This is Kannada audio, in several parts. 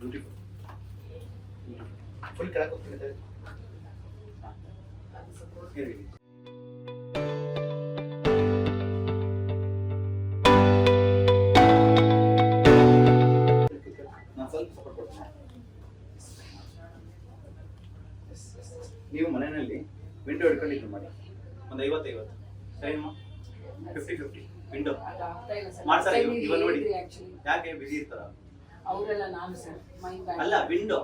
ಬ್ಯೂಟಿಫುಲ್. ಫುಲ್ ಕೆಳಗೆ ಹೋಗ್ತಿದೆ. ನಾನು ಸ್ವಲ್ಪ ಸಪೋರ್ಟ್ ಕೊಡ್ತೀನಿ. ನೀವು ಮನೆಯಲ್ಲಿ ವಿಂಡೋ ಹಿಡ್ಕೊಂಡು ಮಾಡಿ ಒಂದು 50-50 ಸರಿನಾ? 50-50 ವಿಂಡೋ ಮಾಡ್ತಾರೆ ಇವಾಗ ನೋಡಿ. ಯಾಕೆ ಬಿಸಿ ಇರ್ತಾರ ಅವರೆಲ್ಲ? ನಾನು ಸರ್ ಅಲ್ಲ, ವಿಂಡೋ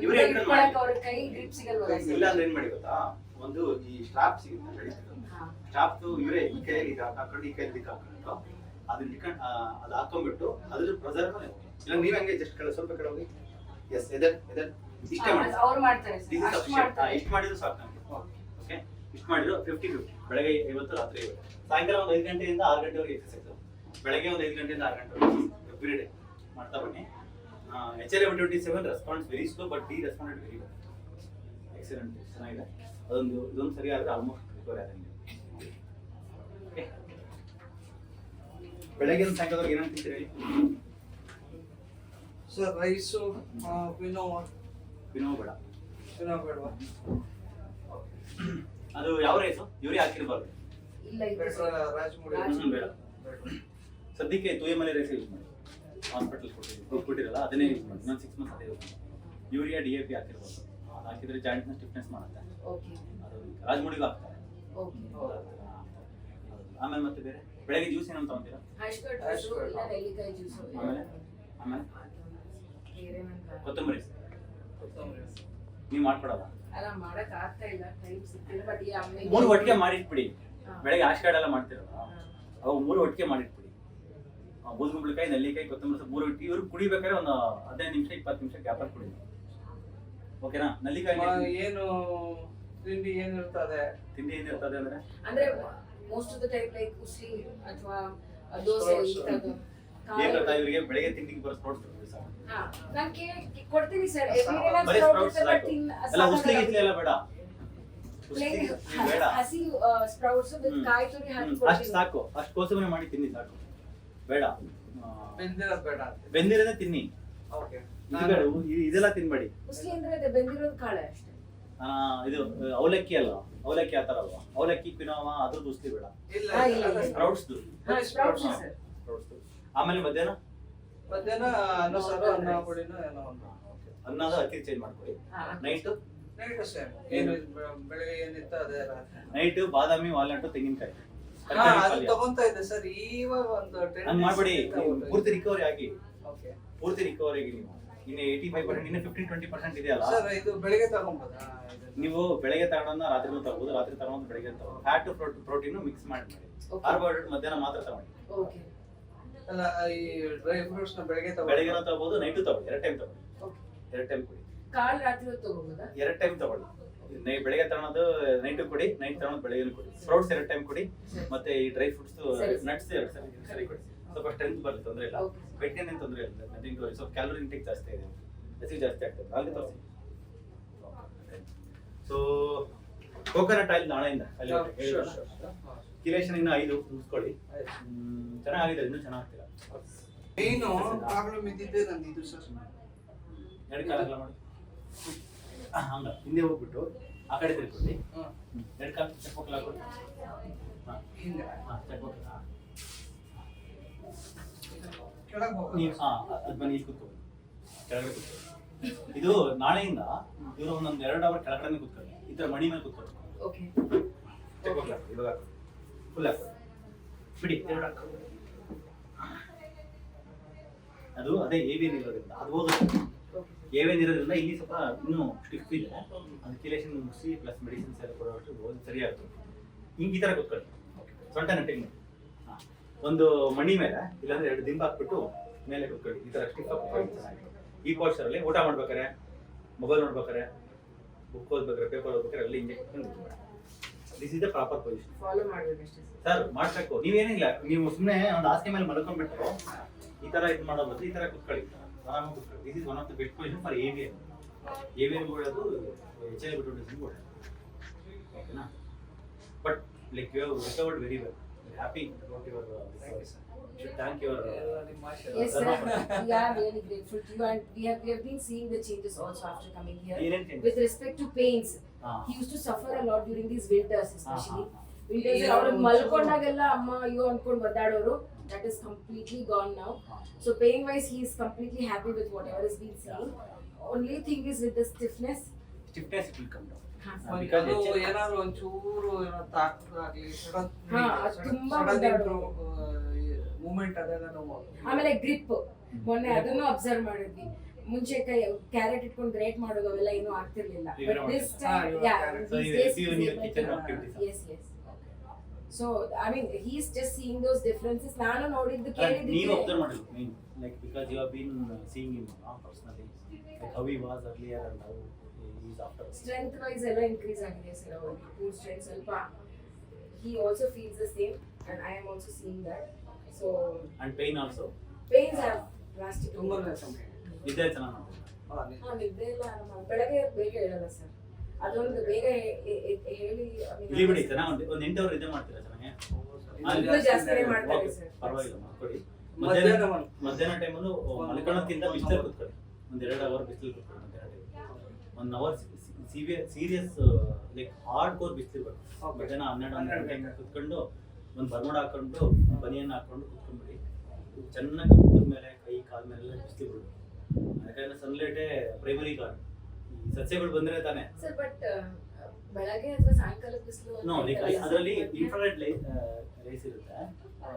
ಇವರೇ ಇಲ್ಲ ಅಂದ್ರೆ ಏನ್ ಮಾಡಿ ಗೊತ್ತಾ, ಒಂದು ಈ ಸ್ಟ್ರಾಪ್ ಸಿಗುತ್ತೆ, ಸ್ಟ್ರಾಪ್ ಇವರೇ ಈ ಕೈಯಲ್ಲಿ ಹಾಕೊಂಡು ಈ ಕೈಯಲ್ಲಿ ಹಾಕೊಂಡು ಅದನ್ನ ಇಟ್ಕೊಂಡು ಅದು ಹಾಕೊಂಡ್ಬಿಟ್ಟು ಅದ್ರ ಪ್ರೆಸರ್ ಇಲ್ಲ. ನೀವ್ ಹಂಗೆ ಜಸ್ಟ್ ಸ್ವಲ್ಪ ಕಡೆ ಹೋಗಿ. ಎಸ್ ಎದರ್ ಇಷ್ಟೇ ಮಾಡಿ ಅವ್ರು ಮಾಡ್ತಾರೆ. ಇಷ್ಟು ಮಾಡಿದ್ರು ಸಾಕು ನಮ್ಗೆ. ಓಕೆ, ಇಷ್ಟು ಮಾಡಿದ್ರು 50-50 ಬೆಳಗ್ಗೆ 50 ರಾತ್ರಿ 50. ಸಾಯಂಕಾಲ ಒಂದು 5 ಗಂಟೆಯಿಂದ 6 ಗಂಟೆವರೆಗೆ ಎಕ್ಸರ್ಸೈಸ್. ಬೆಳಗ್ಗೆ ಒಂದು 5 ಗಂಟೆಯಿಂದ 6 ಗಂಟೆವರೆಗೆ ಎವ್ರಿ ಡೇ ಮಾಡ್ತಾ ಬನ್ನಿ. HL-127 response very slow but D responded very well. Excellent, ಚೆನ್ನಾಗಿದೆ. ಇದೊಂದು ಸರಿ ಆದ್ರೆ ಆಲ್ಮೋಸ್ಟ್ ರಿಕವರಿ ಆದಂಗೆ. ಓಕೆ, ಬೆಳಗ್ಗೆ ಸಾಯಂಕಾಲದವರೆಗೆ ಏನಂತ ತಿಂತೀರಿ ಸರ್? ರೈಸು, ವಿನೋವಾ ಬೇಡ. ಬೇಡವಾ? ಅದು ಯಾವ ರೈಸು? ಇವರೇ ಹಾಕಿರ್ಬಾರ್ದು. ಇಲ್ಲ, ರಾಜಮುಡಿ ಬೇಡ. ಸದ್ಯಕ್ಕೆ ತೂಯಮಲೆ ರೈಸ್ ಯೂಸ್ ಮಾಡಿ. ಹಾಸ್ಪಿಟಲ್ ಕೊಟ್ಟಿರಲ್ಲ ಅದನ್ನೇ ಯೂಸ್ ಮಾಡಿ. ಇನ್ನೊಂದು 6 ಮಂತ್ಸ್ ಅದೇ ಯೂಸ್ ಮಾಡಿ. Urea DAP ಹಾಕಿರ್ಬೋದು. ಅದು ಹಾಕಿದ್ರೆ ಜಾಯಿಂಟ್ನ ಸ್ಟಿಫ್ನೆಸ್ ಮಾಡುತ್ತೆ. ಅದು ರಾಜಮುಡಿಗೂ ಹಾಕ್ತಾರೆ. ಆಮೇಲೆ ಮತ್ತೆ ಬೇರೆ ಬೆಳಗ್ಗೆ ಜ್ಯೂಸ್ ಏನಂತ ತಗೊಂತೀರಾ? ಆಮೇಲೆ ಕೊತ್ತಂಬರಿ ನೀವು ಮಾಡ್ಕೊಡಲ್ಲ? ಮೂರು ಒಟ್ಟಿಗೆ ಮಾಡಿಟ್ಬಿಡಿ. ಬೆಳಗ್ಗೆ ಆಶೀರ್ವಾದ ಎಲ್ಲ ಮಾಡ್ತಿರಲ್ಲ ಅವು 3 ಒಟ್ಟಿಗೆ ಮಾಡಿಟ್ಬಿಡಿ. ಬೂದ್ಗುಂಬಳಕಾಯಿ, ನೆಲ್ಲಿಕಾಯಿ, ಕೊತ್ತಂಬರಿ ಸೊಪ್ಪು 3 ಒಟ್ಟಿಗೆ. ಇವ್ರು ಕುಡಿಬೇಕಾದ್ರೆ ಒಂದು 15 ನಿಮಿಷ 20 ನಿಮಿಷ ಗ್ಯಾಪ್ ಕುಡಿ. ಓಕೆನಾ? ನೆಲ್ಲಿಕಾಯಿ ಏನು ತಿಂಡಿ ಏನಿರ್ತದೆ? ತಿಂಡಿ ಏನಿರ್ತದೆ ಅಂದ್ರೆ most of the type like ಉಸಿ ಅಥವಾ ದೋಸೆ ಇರ್ತದೆ. ಏನ್ ಗೊತ್ತಾ, ಇವರಿಗೆ ಬೆಳಗ್ಗೆ ತಿಂಡಿಗೆ ಬರೋ ಸ್ಪ್ರೌಟ್ಸ್ ನಾನು ಕೊಡ್ತೀನಿ ಸರ್. ಬರೀ ಸ್ಪ್ರೌಟ್ಸ್ ಸಾಕು. ಎಲ್ಲ ಉಸ್ಲಿ ಗಿಸ್ಲಿ ಎಲ್ಲ ಬೇಡ. ಬೇಡ, ಹಸಿ ಸ್ಪ್ರೌಟ್ಸ್ ವಿತ್ ಕಾಯಿ ತುರಿ ಹಾಕಿ ಅಷ್ಟು ಸಾಕು. ಅಷ್ಟು ಕೋಸಂಬರಿ ಮಾಡಿ ತಿನ್ನಿ ಸಾಕು. ಬೇಡ ಬೆಂದಿರೋದು ಬೇಡ. ಬೆಂದಿರೋದೇ ತಿನ್ನಿ. ಓಕೆ, ಇದೆಲ್ಲ ತಿನ್ಬೇಡಿ. ಉಸ್ಲಿ ಅಂದ್ರೆ ಬೆಂದಿರೋದು ಕಾಳೆ ಅಷ್ಟೇ. ಇದು ಅವಲಕ್ಕಿ ಅಲ್ಲ, ಅವಲಕ್ಕಿ ಆ ತರ ಅಲ್ವಾ? ಅವಲಕ್ಕಿ, ಪಿನೋವಾ ಅದ್ರದ್ದು ಉಸ್ಲಿ ಬೇಡ. ಸ್ಪ್ರೌಟ್ಸ್. ಆಮೇಲೆ ಮಧ್ಯಾಹ್ನ ಅನ್ನ ಸಾರು, ಅನ್ನ ಪುಡಿನೋ ಏನೋ ಒಂದು. ಅನ್ನದ ಅಕ್ಕಿ ಚೇಂಜ್ ಮಾಡ್ಕೊಳ್ಳಿ. ನೈಟ್ ಸೇಮ್ ಏನು ಬೆಳಗ್ಗೆ ಏನಿತ್ತು ಅದೇ ರಾತ್ರಿ. ನೈಟ್ ಬಾದಾಮಿ, ವಾಲ್ನಟ್, ತೆಂಗಿನಕಾಯಿ ಅದು ತಗೊಂತಾ ಇದೆ ಸರ್. ಇವಾಗ ಒಂದು 10 ಮಾಡ್ಬೇಡಿ. ಪೂರ್ತಿ ರಿಕವರಿ ಆಗಿ. ಓಕೆ, ಪೂರ್ತಿ ರಿಕವರಿ ಆಗಿ. ನೀವು ಇನ್ನು 85%, ಇನ್ನು 15-20% ಇದೆಯಲ್ಲ ಸರ್. ಇದು ಬೆಳಗ್ಗೆ ತಗೊಂಬೋದಾ? ನೀವು ಬೆಳಗ್ಗೆ ತಗೊಂಡನ್ನ ರಾತ್ರಿನೂ ತಗೋಬಹುದು, ರಾತ್ರಿ ತಗೊಂಡು ಬೆಳಗ್ಗೆ ತಗೋಬಹುದು. ಫ್ಯಾಟ್ ಪ್ರೋಟೀನ್ ಮಿಕ್ಸ್ ಮಾಡಿ. ಕಾರ್ಬೋಹೈಡ್ರೇಟ್ ಮಧ್ಯಾಹ್ನ ಮಾತ್ರ ತಗೊಳ್ಳಿ. ಓಕೆ, ಅಲ್ಲ ಈ ಡ್ರೈ ಫ್ರೂಟ್ಸ್ ನ ಬೆಳಗ್ಗೆ ಬೆಳಗ್ಗೆನೂ ತಗೋಬಹುದು, ನೈಟು ತಗೊಳ್ಳಿ. 2 ಟೈಮ್ ತಗೊಳ್ಳಿ. 2 ಟೈಮ್ ಕುಡಿ. ಕಾಳು ರಾತ್ರಿ ಹೊತ್ತು ತಗೋಬಹುದಾ? 2 ಟೈಮ್ ತಗೊಳ್ಳಿ. ಬೆಳಗ್ಗೆ ತಗೊಳ್ಳೋದು ನೈಟು ಕುಡಿ, ನೈಟ್ ತಗೊಳ್ಳೋದು ಬೆಳಗ್ಗೆ ಕುಡಿ. ಸ್ಪ್ರೌಟ್ಸ್ 2 ಟೈಮ್ ಕುಡಿ, ಮತ್ತೆ ಈ ಡ್ರೈ ಫ್ರೂಟ್ಸ್ ನಟ್ಸ್ 2 ಸರಿ ಕುಡಿ. ಸ್ವಲ್ಪ ಸ್ಟ್ರೆಂತ್ ಬರಲಿ, ತೊಂದರೆ ಇಲ್ಲ. ವೆಯ್ಟ್ ಗೇನ್ ಏನು ತೊಂದರೆ ಇಲ್ಲ. ನಥಿಂಗ್. ಸ್ವಲ್ಪ ಕ್ಯಾಲೋರಿ ಇಂಟೇಕ್ ಜಾಸ್ತಿ ಇದೆ, ಹಸಿವು ಜಾಸ್ತಿ ಆಗ್ತದೆ. ಅಲ್ಲಿ ತೋರಿಸಿ. ಸೊ ಕೋಕೋನಟ್ ಆಯಿಲ್ ನಾಳೆಯಿಂದ ಕಿಲೇಶನ್ ಇನ್ನು 5 ಮುಗಿಸ್ಕೊಳ್ಳಿ. ಚೆನ್ನಾಗಿದೆ, ಇನ್ನೂ ಚೆನ್ನಾಗ್ತೀರಾ. ಏನು ಪ್ರಾಬ್ಲಮ್ ಇದ್ದಿದ್ದೆ ನಂದು ಇದು ಸರ್. 2 ಕಾಲ ಮಾಡಿ ಹಂಗ ಹಿಂದೆ ಹೋಗ್ಬಿಟ್ಟು ಆ ಕಡೆ ತಿರ್ಕೊಳ್ಳಿ. 2 ಕಾಲ ಚಪ್ಪಲ್ ಹಾಕೊಳ್ಳಿ. ಹಿಂದೆ ಚಪ್ಪಲ್ ಕೆಳಗೆ ಹೋಗಿ ನೀವು ಅದು ಬನ್ನಿ, ಇಲ್ಲಿ ಕೂತ್ಕೊಳ್ಳಿ. ಕೆಳಗಡೆ ಕೂತ್ಕೊಳ್ಳಿ. ಇದು ನಾಳೆಯಿಂದ ಇವರು ಒಂದೊಂದು 2 ಅವರ್ ಕೆಳಗಡೆ ಕೂತ್ಕೊಳ್ಳಿ. ಈ ತರ ಮಣಿ ಮೇಲೆ ಕೂತ್ಕೊಳ್ಳಿ. ಓಕೆ, ಚಪ್ಪಲ್ ಹಾಕಿ. ಇವಾಗ ಫುಲ್ ಹಾಕಿ ಬಿಡಿ. 2 ಹಾಕಿ. ಅದು ಅದೇ ಏವಿಯನ್ ಇರೋದ್ರಿಂದ ಅದು ಹೋಗುತ್ತೆ. ಏವೇನ್ ಇರೋದ್ರಿಂದ ಇಲ್ಲಿ ಸ್ವಲ್ಪ ಇನ್ನೂ ಸ್ಟಿಫ್ ಇದೆ. ಅದು ಕಿಲೇಶನ್ ಮುಗಿಸಿ ಪ್ಲಸ್ ಮೆಡಿಸಿನ್ಸ್ ಎಲ್ಲ ಕೊಡೋಷ್ಟು ಓದಿ ಸರಿಯಾಗುತ್ತೆ. ಹಿಂಗೆ ಈ ಥರ ಕೂತ್ಕೊಳ್ಳಿ. ಸೊಂಟ ನೆಟ್ಟಿಗೆ ಮಾಡಿ. ಒಂದು ಮಣಿ ಮೇಲೆ ಇಲ್ಲಾಂದ್ರೆ 2 ದಿಂಬು ಹಾಕ್ಬಿಟ್ಟು ಮೇಲೆ ಕೂತ್ಕೊಳ್ಳಿ. ಈ ಥರ ಸ್ಟಿಫ್ ಹಾಕಿ ಚೆನ್ನಾಗಿ. ಈ ಪೋಸ್ಟರಲ್ಲಿ ಊಟ ಮಾಡ್ಬೇಕಾರೆ, ಮೊಬೈಲ್ ನೋಡ್ಬೇಕಾರೆ, ಬುಕ್ ಓದ್ಬೇಕಾರೆ, ಪೇಪರ್ ಓದ್ಬೇಕಾರೆ ಅಲ್ಲಿ ಹಿಂಗೆ ಕೂತ್ಕೊಂಡು. This is the proper position. Follow ಮಾಡಬೇಕಷ್ಟೇ ಸರ್. ಮಾಡಬೇಕು. ನೀವೇನಿಲ್ಲ, ನೀವು ಸುಮ್ಮನೆ ಒಂದು ಹಾಸಿಗೆ ಮೇಲೆ ಮಲ್ಕೊಂಡ್ಬಿಟ್ಟು ಈ ಥರ ಇದು ಮಾಡೋದು, ಈ ಥರ ಕೂತ್ಕೊಳ್ಳಿ. ಆರಾಮಾಗಿ ಕೂತ್ಕೊಳ್ಳಿ. This is one of the best position for AVN. ಏವಿಯನ್ಗೂ ಒಳ್ಳೆಯದು, HL-127ಗೂ ಒಳ್ಳೆಯದು. ಓಕೆನಾ? But like you have recovered very well. Happy about your should thank your ನಿಮ್ಮ Yes, ಆಶೀರ್ವಾದ. sir. We are really grateful to you, and we have been seeing the changes also after coming here. ಏನೇನ್ changes? With respect to pains, ಹಾ. he used to suffer a lot during these winters, especially. ಹಾ. Winters ಈಗ ಅವ್ರು ಒಂಚೂರು- ಮಲ್ಕೊಂಡಾಗೆಲ್ಲ ಅಮ್ಮ ಅಯ್ಯೋ ಅನ್ಕೊಂಡು ಒದ್ದಾಡೋರು. That is completely gone now. So pain wise, he is completely happy with whatever is being seen. Only thing is with the stiffness. Stiffness it will come down. ಅದು ಏನಾದ್ರು ಒಂಚೂರು ಏನೋ ತಾಕದಾಗ್ಲಿ ಹಾ, ಅದು ತುಂಬಾ ಒದ್ದಾಡೋದು. ಮೂವ್ಮೆಂಟ್ ಆದಾಗ ನಾವು ಆಮೇಲೆ ಗ್ರಿಪ್ ಮೊನ್ನೆ ಅದನ್ನು ಅಬ್ಸರ್ವ್ ಮಾಡಿದ್ವಿ. ಮುಂಚೆ ಕೈ ಕ್ಯಾರೆಟ್ ಇಟ್ಕೊಂಡು ಗ್ರೇಟ್ ಮಾಡೋದು ಅವೆಲ್ಲ ಏನೂ ಆಗ್ತಿರ್ಲಿಲ್ಲ. ಇವಾಗ But this ಮಾಡ್ತಾರೆ. time, ಇವಾಗ yeah, carrot. So these you days see in he's your able kitchen to- activities. Yes, yes. So I mean, he's just seeing those differences. ನಾನು ನೋಡಿದ್ದು ನೀವು ಕೇಳಿದ್ದು ಅಬ್ಸರ್ವ್ ಮಾಡಿಲ್ಲ mean like because you have been seeing him personally like how he was earlier and how he is after. Strength wise ಎಲ್ಲ ಇನ್ಕ್ರೀಸ್ ಆಗಿದೆ ಸರ್ ಅವರಿಗೆ. ಫುಲ್ ಸ್ಟ್ರೆಂತ್ ಸ್ವಲ್ಪ. He also feels the same, and I am also seeing that. So and pain also pains have drastic. ತುಂಬಾನೇ ಸಮಯ. ನಿದ್ದೆ ಚೆನ್ನಾಗಿ ಮಾಡ್ತಾರೆ. ಹಾ, ನಿದ್ದೆ ಇಲ್ಲ ನಮ್ಮ ಬೆಳಗ್ಗೆ ಬೇಗ ಹೇಳಲ್ಲ ಸರ್. ಅದೊಂದು ಬೇಗ ಹೇಳಿ ಇಲ್ಲಿ ಬಿಡಿ ಚೆನ್ನಾಗಿ ಒಂದು 8 ಅವರ್ ನಿದ್ದೆ ಮಾಡ್ತೀರಾ ಚೆನ್ನಾಗಿ? ಇನ್ನೂ ಜಾಸ್ತಿನೇ ಮಾಡ್ತಾರೆ Okay, ಸರ್. ಪರವಾಗಿಲ್ಲ ಮಾಡ್ಕೊಳ್ಳಿ. ಮಧ್ಯಾಹ್ನ ಮಧ್ಯಾಹ್ನ ಟೈಮಲ್ಲೂ ಮಲ್ಕೊಳ್ಳೋದ್ಕಿಂತ ಬಿಸಿಲಲ್ಲಿ ಕೂತ್ಕೊಳ್ಳಿ. ಒಂದು 2 ಅವರ್ ಬಿಸಿಲು ಕೂತ್ಕೊಳ್ಳಿ ಮಧ್ಯಾಹ್ನ time. 1 hour serious like hardcore ಬಿಸಿಲು ಇರಬೇಕು. Okay. ಮಧ್ಯಾಹ್ನ 12 ಟೈಮ್ ಕೂತ್ಕೊಂಡು ಒಂದು ಬರ್ಮೋಡ ಹಾಕೊಂಡು ಬನಿಯನ್ ಹಾಕೊಂಡು ಕೂತ್ಕೊಂಡ್ಬಿಡಿ. ಚೆನ್ನಾಗಿ ಮುಖದ ಮೇಲೆ ಕೈ ಕಾಲ ಮೇಲೆಲ್ಲ ಬಿಸಿಲು ಬಿಡು. ಯಾಕಂದ್ರೆ ಸನ್ಲೈಟೇ ಪ್ರೈಮರಿ ಗಾರ್ಡ್. ಈ ಸಸ್ಯಗಳು ಬಂದ್ರೆ ತಾನೇ. ಸರ್ ಬಟ್ ಬೆಳಗ್ಗೆ ಅಥವಾ ಸಾಯಂಕಾಲ ಬಿಸಿಲು ನೋ ಲೈಕ್ ಅದರಲ್ಲಿ ಇನ್ಫ್ರಾರೆಡ್ ರೇಸ್ ಇರುತ್ತೆ,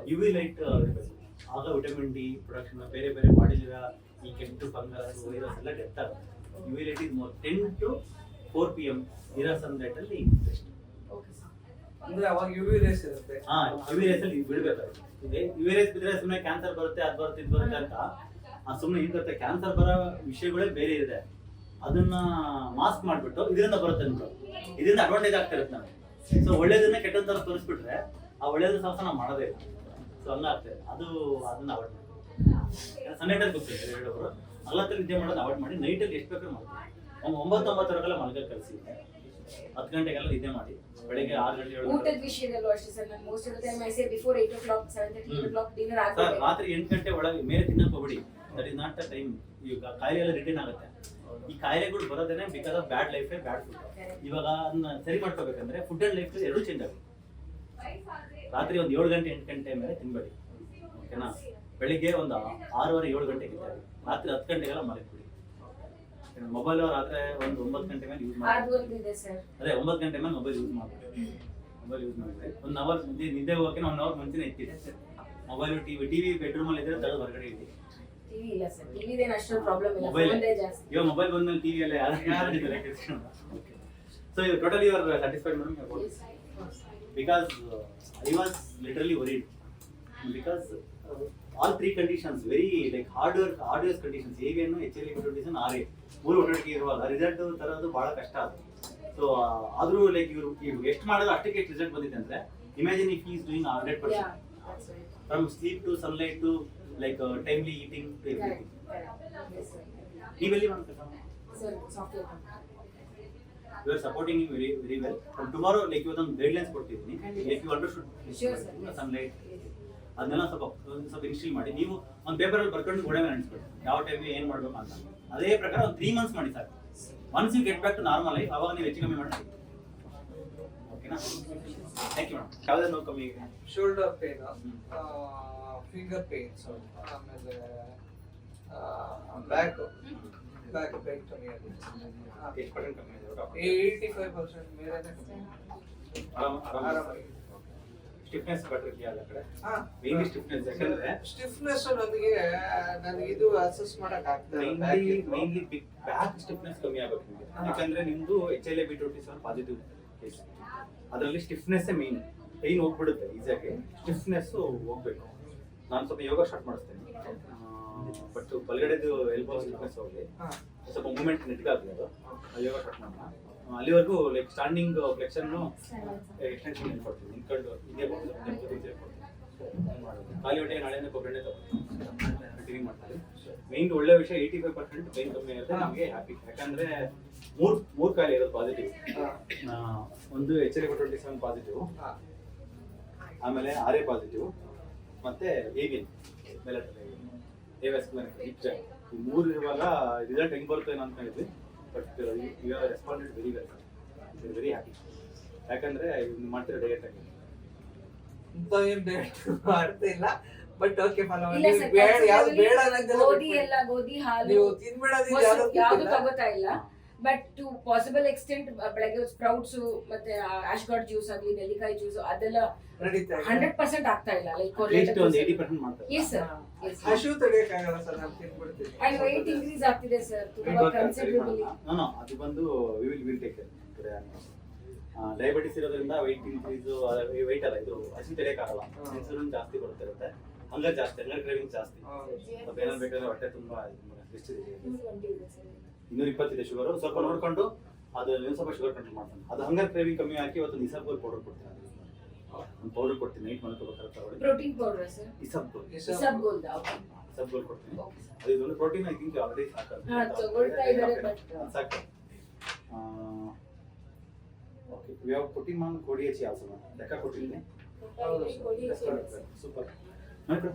ಯು ವಿ ಲೈಟ್ ಇರಬೇಕು. ಆಗ ವಿಟಮಿನ್ ಡಿ ಪ್ರೊಡಕ್ಷನ್ ಬೇರೆ ಬೇರೆ ಬಾಡಿಲಿರೋ ಈ ಕೆಂಪು ಫಂಗಸ್ ವೈರಸ್ ಎಲ್ಲ ಡೆತ್ ಆಗುತ್ತೆ. U V light is more 10 to 4 PM ಇರೋ ಸನ್ಲೈಟ್ ಅಲ್ಲಿ ಬೆಸ್ಟ್. Okay sir. ಅಂದ್ರೆ ಅವಾಗ ಯುವಿ ರೇಸ್ ಇರುತ್ತೆ. ಹಾ, ಯು ವಿ ರೇಸ್ ಅಲ್ಲಿ ಬಿಡಬೇಕಾಗುತ್ತೆ. ಯು ವಿ ರೇಸ್ ಬಿದ್ರೆ ಸುಮ್ಮನೆ ಕ್ಯಾನ್ಸರ್ ಬರುತ್ತೆ, ಅದು ಬರುತ್ತೆ, ಇದು ಬರುತ್ತೆ ಅಂತ ಸುಮ್ಮನೆ ಇರುತ್ತೆ. ಕ್ಯಾನ್ಸರ್ ಬರೋ ವಿಷಯಗಳೇ ಬೇರೆ ಇದೆ. ಅದನ್ನ ಮಾಸ್ಕ್ ಮಾಡ್ಬಿಟ್ಟು ಇದರಿಂದ ಬರುತ್ತೆ ಅನ್ಬಿಟ್ಟು ಇದರಿಂದ ಅಡ್ವಾಂಟೇಜ್ ಆಗ್ತಾ ಇರುತ್ತೆ ನಮಗೆ. ಸೊ ಒಳ್ಳೇದನ್ನ ಕೆಟ್ಟಂತ ತೋರಿಸ್ಬಿಟ್ರೆ ಆ ಒಳ್ಳೇದು ಸಹ ನಾವು ಮಾಡೋದೇ ಇಲ್ಲ. ಸೊ ಹಂಗಾಗ್ತದೆ. ಅದನ್ನ ಅವಾಯ್ಡ್ ಮಾಡಿ. ಸನ್ಲೈಟಲ್ಲಿ ಗೊತ್ತಿದೆ ಹೇಳೋರು ಅಲ್ಲತ್ರ ನಿದ್ದೆ ಮಾಡೋದು ಅವಾಯ್ಡ್ ಮಾಡಿ. ನೈಟಲ್ಲಿ ಎಷ್ಟು ಬೇಕಾದ್ರೂ ಮಾಡ್ತೀವಿ. 9-9:30 ಮಲಗ ಕಳಿಸಿ 10 ಗಂಟೆಗೆಲ್ಲ ನಿದ್ದೆ ಮಾಡಿ. ಬೆಳಿಗ್ಗೆ 6 ಗಂಟೆ 7 ಊಟದ ವಿಷಯದಲ್ಲೂ ಅಷ್ಟೇ ಸರ್. ನಾನು most of the time I say before 8 o'clock 7:30 8 o'clock dinner sir ಆಗಬೇಕು. ರಾತ್ರಿ 8 ಗಂಟೆ ಒಳಗೆ ಮೇಲೆ ತಿನ್ನಕ್ಕೆ ಹೋಗ್ಬಿಡಿ. That is not the time. ಈಗ ಕಾಯಿಲೆ ಎಲ್ಲ ರಿಟರ್ನ್ ಆಗುತ್ತೆ. ಈ ಕಾಯಿಲೆಗಳು ಬರೋದೇನೆ because of bad life bad food. ಇವಾಗ ಅದನ್ನ ಸರಿ ಮಾಡ್ಕೋಬೇಕಂದ್ರೆ ಫುಡ್ ಅಂಡ್ ಲೈಫ್ ಎರಡೂ ಚೇಂಜ್ ಆಗುತ್ತೆ. ರಾತ್ರಿ ಒಂದು 7 ಗಂಟೆ 8 ಗಂಟೆ ಮೇಲೆ ತಿನ್ಬೇಡಿ, ಓಕೆನಾ? ಬೆಳಿಗ್ಗೆ ಒಂದು 6:30 7 ಗಂಟೆಗೆ ಇದ್ದಾರೆ. ರಾತ್ರಿ 10 ಗಂಟೆಗೆಲ್ಲ ಮಲಗಿಬಿಡಿ. ಮೊಬೈಲ್ ರಾತ್ರಿ ಒಂದು 9 ಗಂಟೆ ಮೇಲೆ ಯೂಸ್ ಮಾಡಿ. ಅದು ಒಂದು ಇದೆ ಸರ್. ಅದೇ 9 ಗಂಟೆ ಮೇಲೆ ಮೊಬೈಲ್ ಯೂಸ್ ಮಾಡಬೇಡಿ. ಮೊಬೈಲ್ ಯೂಸ್ ಮಾಡಿದ್ರೆ 1 ಅವರ್ ನಿದ್ದೆ ಹೋಗೋಕೆ 1 ಅವರ್ ಮುಂಚೆನೇ ಇಟ್ಟಿದೆ. ಮೊಬೈಲ್ ಟಿವಿ ಬೆಡ್ರೂಮ್ ಅಲ್ಲಿ ಇದ್ರೆ ತಡ ಹೊರಗಡೆ ಇಡಿ. ಟಿವಿ ಇಲ್ಲ ಸರ್. ಟಿವಿದೇನು ಅಷ್ಟೊಂದು ಪ್ರಾಬ್ಲಮ್ ಇಲ್ಲ. ಮೊಬೈಲ್ ಫೋನ್ದೇ ಜಾಸ್ತಿ. ಇವಾಗ ಮೊಬೈಲ್ ಬಂದ್ಮೇಲೆ ಟಿವಿ ಎಲ್ಲ ಯಾರು so you totally you are satisfied madam Yes, of course. because I was literally worried because all 3 conditions very like hardest conditions AVN HLA condition RA 3 ಒಟ್ಟಿಗೆ ಇರುವಾಗ ರಿಸಲ್ಟ್ ತರೋದು ಬಹಳ ಕಷ್ಟ ಅದು. ಸೊ ಆದ್ರೂ ಲೈಕ್ ಇವರು ಎಷ್ಟು ಮಾಡೋದು ಅಷ್ಟಕ್ಕೆ ಎಷ್ಟು ರಿಸಲ್ಟ್ ಬಂದಿದೆ ಅಂದ್ರೆ imagine if he is doing 100% Yeah, that's right. from sleep to sunlight to like timely eating to everything. Correct. Yes, sir. He believe on that. Sir, software company. You are supporting him very very well. From tomorrow like you ಒಂದು guidelines ಕೊಡ್ತಿದ್ದೀನಿ. If you understood Sure, sir. Yes. sunlight Yes. ಅದನ್ನೆಲ್ಲ ಸ್ವಲ್ಪ ಇನ್ಸ್ಟಾಲ್ ಮಾಡಿ. ನೀವು ಒಂದು ಪೇಪರಲ್ಲಿ ಬರ್ಕೊಂಡು ಗೋಡೆ ಮೇಲೆ ಅನ್ಸ್ಕೊಳ್ಳಿ ಯಾವ ಟೈಮ್ಗೆ ಏನು ಮಾಡಬೇಕು ಅಂತ. ಅದೇ ಪ್ರಕಾರ ಒಂದು 3 months ಮಾಡಿ ಸಾಕು. Once you get back to normal life ಅವಾಗ ನೀವು ಹೆಚ್ಚು ಕಮ್ಮಿ ಮಾಡಿ. ಓಕೆನಾ? Thank you madam. ಯಾವುದೇ ನೋವು ಕಮ್ಮಿ ಇದೆ? ಶೋಲ್ಡರ್ ಪೇನ್, ಫಿಂಗರ್ ಪೇನ್ಸ್, ಆಮೇಲೆ ಬ್ಯಾಕ್ ಪೇನ್ ಕಮ್ಮಿ ಆಗಿದೆ. ಎಷ್ಟು ಪರ್ಸೆಂಟ್ ಕಮ್ಮಿ ಇದೆ? 85% ಮೇಲೆನೇ ಕಮ್ಮಿ. ಆರಾಮಾಗಿ. ಸ್ಟಿಫ್ನೆಸ್ ಬೆಟರ್ ಇದೆಯಾ ಆ ಕಡೆ? ಹಾ, ಮೇನ್ಲಿ ಸ್ಟಿಫ್ನೆಸ್. ಯಾಕಂದ್ರೆ ಸ್ಟಿಫ್ನೆಸ್ ನನಗೆ ಇದು ಅಸೆಸ್ ಮಾಡಕ್ ಆಗ್ತಾ ಇಲ್ಲ. ಮೈನ್ಲಿ ಬಿಗ್ ಬ್ಯಾಕ್ ಸ್ಟಿಫ್ನೆಸ್ ಕಮ್ಮಿ ಆಗಬೇಕು ನಿಮಗೆ. ಯಾಕಂದ್ರೆ ನಿಮ್ದು HLA B27 ಪಾಸಿಟಿವ್ ಕೇಸ್. ಅದರಲ್ಲಿ ಸ್ಟಿಫ್ನೆಸ್ ಮೇನ್. ಪೈನ್ ಹೋಗ್ಬಿಡುತ್ತೆ ಈಸಿಯಾಗಿ, ಸ್ಟಿಫ್ನೆಸ್ ಹೋಗ್ಬೇಕು. ನಾನು ಸ್ವಲ್ಪ ಯೋಗ ಸ್ಟಾರ್ಟ್ ಮಾಡಿಸ್ತೇನೆ. ಬಟ್ ಬಲಗಡೆದು ಎಲ್ಬೋ ಸ್ಟಿಫ್ನೆಸ್ ಹೋಗಲಿ, ಸ್ವಲ್ಪ ಮೂವ್ಮೆಂಟ್ ನೆಟ್ಗಾಗಲಿ, ಅದು ಯೋಗ ಸ್ಟಾರ್ಟ್ ಮಾಡೋಣ. ಅಲ್ಲಿವರೆಗೂ ಲೈಕ್ ಸ್ಟ್ಯಾಂಡಿಂಗ್ ಫ್ಲೆಕ್ಷನ್ ಎಕ್ಸ್ಟೆನ್ಷನ್ ಹೇಳ್ಕೊಡ್ತೀನಿ. ನಿಂತ್ಕೊಂಡು ಇದೇ ಕೊಡ್ತೀನಿ. ಖಾಲಿ ಹೊಟ್ಟೆ ನಾಳೆಯಿಂದ ಕೊಬ್ಬರಿ ಕಂಟಿನ್ಯೂ ಮಾಡ್ತಾರೆ. ಮೇನ್ ಒಳ್ಳೆ ವಿಷಯ 85% ಪೈನ್ ಕಮ್ಮಿ ಆಗುತ್ತೆ. ನಮಗೆ ಹ್ಯಾಪಿ. ಯಾಕಂದ್ರೆ ಮೂರು ಕಾಯಿಲೆ ಇರೋದು ಪಾಸಿಟಿವ್. ಒಂದು HLA B27 ಪಾಸಿಟಿವ್, ಆಮೇಲೆ RA ಪಾಸಿಟಿವ್, ಮತ್ತೆ ಏವಿಯನ್ ಈ ಮೂರು ಇರುವಾಗ ರಿಸಲ್ಟ್ ಹೆಂಗ್ ಬರುತ್ತೆ ಏನೋ ಅನ್ಕೊಂಡಿದ್ವಿ but you are responded very well very happy ಯಾಕಂದ್ರೆ ನೀವು ಮಾಡ್ತಿರೋ ಡಯಟ್ ಆಗಿ ಅಂತ ಏನ್ ಡಯಟ್ ಮಾಡ್ತಾ ಇಲ್ಲ ಬಟ್ ಓಕೆ ಇಲ್ಲ sir, ಬೇಡ ಯಾವ್ದು actually ಬೇಡ ಅನ್ನಂಗೆಲ್ಲ ಗೋಧಿ ಬಿಟ್ಬಿಡಿ. ಎಲ್ಲ ಗೋಧಿ ಹಾಲು ನೀವು ತಿನ್ಬೇಡೋದು ಮೊಸರು ಯಾವ್ದು ತಗೋತಾ ಇಲ್ಲ ಬಟ್ ಟು ಪಾಸಿಬಲ್ ಎಕ್ಸ್ಟೆಂಟ್ ಬೆಳಗ್ಗೆ ಸ್ಪ್ರೌಟ್ಸ್ ಮತ್ತೆ ಆಶ್ಗಾರ್ಡ್ ಜ್ಯೂಸ್ ಆಗ್ಲಿ ನೆಲ್ಲಿಕಾಯಿ ಜ್ಯೂಸ್ ಅದೆಲ್ಲ ನಡೀತಾ ಇದೆ. 100% ಆಗ್ತಾ ಇಲ್ಲ ಲೈಕ್ ಅಟ್ಲೀಸ್ಟ್ ಒಂದು 80% ಮಾಡ್ತಾರೆ ಎಸ್ ಸರ್ ಹಸಿವು ತಡೆಯಕ್ಕಾಗಲ್ಲ ಸರ್ ನಾನು ತಿನ್ಬಿಡ್ತೀನಿ ಅಂಡ್ weight increase ಆಗ್ತಿದೆ ಸರ್ ತುಂಬಾ ಕನ್ಸಿಡರಬಲಿ ನೋ ಅದು ಬಂದು ವಿಲ್ ಟೇಕ್ ಡಯಾಬಿಟಿಸ್ ಇರೋದ್ರಿಂದ ವೆಯ್ಟ್ ಇನ್ಕ್ರೀಸ್ ವೆಯ್ಟ್ ಅಲ್ಲ ಇದು ಹಸಿ ತೆರೆಯಕ್ಕಾಗಲ್ಲ ಇನ್ಸುಲಿನ್ ಜಾಸ್ತಿ ಬರ್ತಿರುತ್ತೆ ಹಂಗರ್ ಜಾಸ್ತಿ ಹಂಗರ್ ಕ್ರೇವಿಂಗ್ ಜಾಸ್ತಿ ಸ್ವಲ್ಪ ಏನಾದ್ರು ಬೇಕಾದ್ರೆ ಹೊಟ್ಟೆ ತುಂಬಾ ಎಷ್ಟಿದೆ 220 ಇದೆ ಶುಗರ್ ಸ್ವಲ್ಪ ನೋಡ್ಕೊಂಡು ಅದು ನೀವು ಸ್ವಲ್ಪ ಶುಗರ್ ಕಂಟ್ರೋಲ್ ಮಾಡ್ತಾನೆ ಅದು ಹಂಗರ್ ಕ್ರೇವಿಂಗ್ ಕಮ್ಮಿ ಹಾಕಿ ಇವತ್ತು ಇಸಬ್ಗೋಲ್ ಪೌಡರ್ ಕೊಡ್ತೀನಿ ಒಂದು ಪೌಡರ್ ಕೊಡ್ತೀನಿ ನೈಟ್ ಮಲ್ಕೋಬೇಕಾದ್ರೆ ತಗೊಳ್ಳಿ ಪ್ರೋಟೀನ್ ಪೌಡರ್ ಸರ್ ಇಸಬ್ಗೋಲ್ ಇಸಬ್ಗೋಲ್ಡ್ ಇಸಬ್ಗೋಲ್ ಕೊಡ್ತೀನಿ ಅದು ಇದೊಂದು ಪ್ರೋಟೀನ್ ಐ ಥಿಂಕ್ ಆಲ್ರೆಡಿ ಸಾಕು ಹಾ ತಗೊಳ್ತಾ ಇದ್ದಾರೆ ಬಟ್ ಸಾಕು okay we have put in on ಕೋಡಿಎಚಿ ಆಲ್ಸೋ ಲೆಕ್ಕ ಕೊಟ್ಟಿದ್ದೀನಿ ಸೂಪರ್ ನೋಡಿ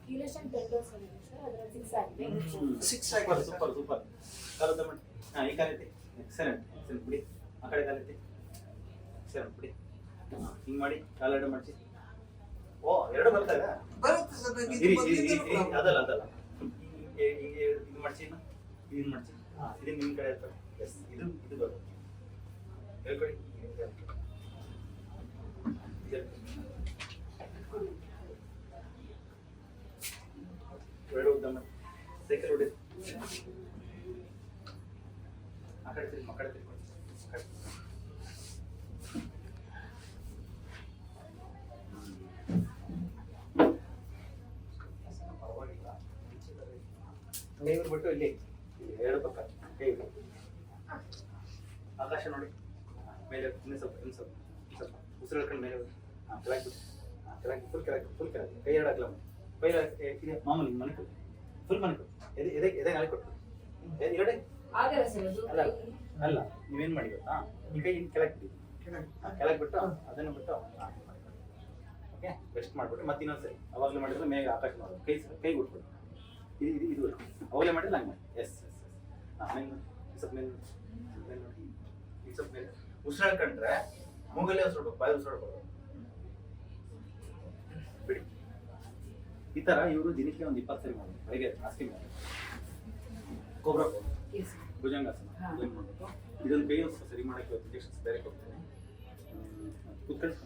ಕಿಲೋಶನ್ 10% ಸರ್ ಅದರ 6 ಆಗಿದೆ 6 ಸೂಪರ್ ಸೂಪರ್ ಕಾಲದ ಮಾಡಿ ಹಾಂ ಈ ಕಾಲೈತಿ ಎಕ್ಸಲೆಂಟ್ ಎಕ್ಸಲೆಂಟ್ ಬಿಡಿ ಆ ಕಡೆ ಕಾಲೈತಿ ಎಕ್ಸಲೆಂಟ್ ಬಿಡಿ ಹಿಂಗೆ ಮಾಡಿ ಕಾಲೆರಡು ಮಾಡಿಸಿ ಓ ಎರಡು ಬರ್ತಾ ಇದೆ ಬರುತ್ತೆ ಸರ್ ನನಗೆ ಇರಿ ಇದು ಇರಿ ಬಂದಿದ್ದು ಇರಿ ಅದಲ್ಲ ಅದಲ್ಲ ಹಿಂಗೆ ಹಿಂಗೆ ಇದು ಮಾಡಿಸಿ ಇದು ಮಾಡಿಸಿ ಹಾಂ ಇದು ನಿಮ್ಮ ಕಡೆ ಇರ್ತದೆ ಎಸ್ ಇದು ಇದು ಬರುತ್ತೆ ಹೇಳ್ಕೊಡಿ ಎರಡು ಉದ್ದ ಮಾಡಿ ಸೈಕಲ್ ಹೊಡಿ ಆ ಕಡೆ ತಿರ್ಗಿ ಆ ಕಡೆ ತಿರ್ಕೊಂಡು ಪರವಾಗಿಲ್ಲ ನೀವು ಬಿಟ್ಟು ಇಲ್ಲಿ ಎರಡು ಪಕ್ಕ ಕೈ ಇಡಿ. ಆಕಾಶ ನೋಡಿ ಮೇಲೆ ಇನ್ನೂ ಸ್ವಲ್ಪ ಸ್ವಲ್ಪ ಉಸಿರು ಹೇಳ್ಕೊಂಡು ಮೇಲೆ ಹಾಂ ಕೆಳಗೆ ಬಿಟ್ಟು ಹಾಂ ಕೆಳಗೆ ಫುಲ್ ಕೆಳಗೆ ಕೈ ಎರಡು ಹಾಕಲ ಕೈ ಇದೆ ಮಾಮೂಲಿ ಮನೆ ಕೊಟ್ಟು ಫುಲ್ ಮನೆ ಕೊಟ್ಟು ಎದೆ ನಾಳೆ ಕೊಟ್ಟು ಎರಡೇ ಆಗಲ್ಲ ಸರ್ ಅದು ಅಲ್ಲ ಅಲ್ಲ ನೀವೇನು ಮಾಡಿ ಗೊತ್ತಾ ಈ ಕೈ ಕೆಳಗೆ ಬಿಡಿ ಕೆಳಗೆ ಬಿಟ್ಟು ಅದನ್ನು ಬಿಟ್ಟು ಓಕೆ ಬೆಸ್ಟ್ ಮಾಡಿಬಿಟ್ಟು ಮತ್ತೆ ಇನ್ನೊಂದ್ಸರಿ ಅವಾಗಲೇ ಮಾಡಿದ್ರೆ ಮೇಲೆ ಆಕಾಶ ಮಾಡೋದು ಕೈ ಬಿಟ್ಬಿಟ್ಟು ಇದು ಅವಾಗಲೇ ಮಾಡಿದ್ರೆ ಹಂಗೆ ಮಾಡಿ ಎಸ್ ಎಸ್ ಎಸ್ ಹಾಂ ಮೇಲೆ ಸ್ವಲ್ಪ ಮೇಲೆ ನೋಡಿ ಈ ಸ್ವಲ್ಪ ಮೇಲೆ ಉಸಿರಾಡ್ಕೊಂಡ್ರೆ ಮೂಗಲ್ಲೇ ಉಸಿರಾಡ್ಬೇಕು ಬಾಯಿ ಉಸಿರಾಡ್ಬೋದು ಬಿಡಿ ಈ ಥರ ಇವರು ದಿನಕ್ಕೆ ಒಂದು 20 ಸರಿ ಮಾಡೋದು ಬೆಳಗ್ಗೆ ಜಾಸ್ತಿ ಮಾಡಿ ಕೊಬ್ರ ಎಸ್ ಭುಜಂಗಾಸನ ಇದನ್ನು ಮಾಡಬೇಕು ಇದೊಂದು ಕೈ ಸರಿ ಮಾಡೋಕ್ಕೆ ಇಂಜೆಕ್ಷನ್ಸ್ ಬೇರೆ ಕೊಡ್ತೀನಿ ಕೂತ್ಕೊಂಡು